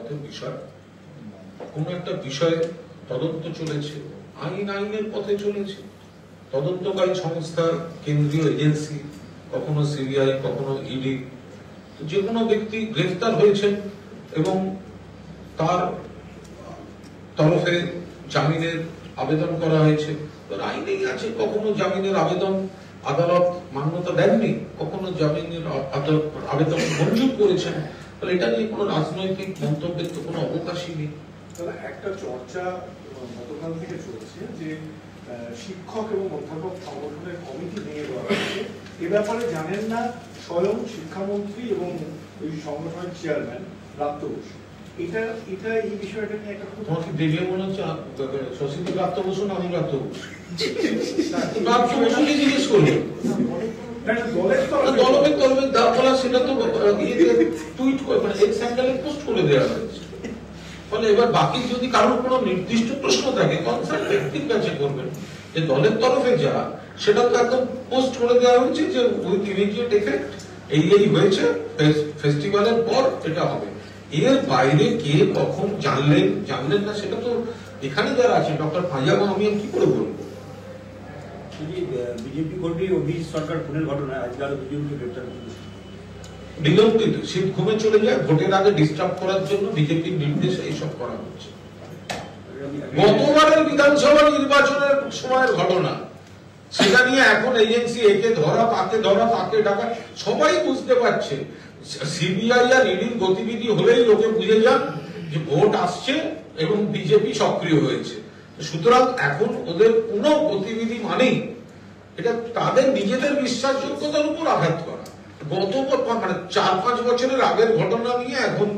তদন্তের বিষয়। কোন একটা বিষয়ে তদন্ত চলেছে, আইনের পথে চলেছে, তদন্তকারী সংস্থা, কেন্দ্রীয় এজেন্সি, কখনো সিবিআই, কখনো ইডি, যে কোনো ব্যক্তি গ্রেফতার হয়েছেন এবং তার তরফে জামিনের আবেদন করা হয়েছে, আইনেই আছে। কখনো জামিনের আবেদন আদালত মান্যতা দেননি, কখনো জামিনের আবেদন মঞ্জুর করেছেন। তাহলে এটা নিয়ে কোনো রাজনৈতিক মন্তব্যের তো কোনো অবকাশই নেই। একটা চর্চা গতকাল থেকে চলছে যে শিক্ষক এবং অধ্যাপক সংগঠনের কমিটি ভেঙে দেওয়া হয়েছে। এ ব্যাপারে জানেন না স্বয়ং শিক্ষামন্ত্রী এবং ওই সংগঠনের চেয়ারম্যান ব্রাত্য বসু। এটা এই বিষয়টা নিয়ে একটা তোমাকে দেখে মনে হচ্ছে শশীতে ব্রাত্য বসু না আমি ব্রাত্য বসু। ব্রাত্য বসুকে জিজ্ঞেস করলো দলবের তরফের দা বলা, সেটা তো টুইট করে মানে এক্স হ্যান্ডেলে পোস্ট করে দেওয়া হয়েছে। ফলে এবার বাকি যদি কারোর কোনো নির্দিষ্ট প্রশ্ন থাকে কনসার্ন ব্যক্তির কাছে করবেন, যে দলের তরফে যা সেটা তো একদম পোস্ট করে দেওয়া হয়েছে যে উইথ ইমিডিয়েট এফেক্ট এই হয়েছে, ফেস্টিভ্যালের পর এটা হবে। এর বাইরে কে কখন জানলেন না সেটা তো এখানে যারা আছে ডক্টর ফাজামা আমি কি করে বলবো। বিজেপি কর্মী অভিজিৎ সরকার খুনের ঘটনায় আজকে আরো দুজনকে গ্রেপ্তার করেছে। বিলম্বিত, শীত ঘুমে চলে যায়, ভোটের আগে ডিস্টার্ব করার জন্য বিজেপির নির্দেশে এইসব করা হচ্ছে। গতবারের বিধানসভা নির্বাচনের সময়ের ঘটনা, সেটা নিয়ে এখন এজেন্সি একে ধরা, তাকে ডাকা, সবাই বুঝতে পারছে। সিবিআই আর ইডির গতিবিধি হলেই লোকে বুঝে যান যে ভোট আসছে এবং বিজেপি সক্রিয় হয়েছে। সুতরাং এখন ওদের কোনো গতিবিধি মানেই এটা তাদের নিজেদের বিশ্বাসযোগ্যতার উপর আঘাত করা। গত মানে 4-5 বছরের আগের ঘটনা নিয়ে এখন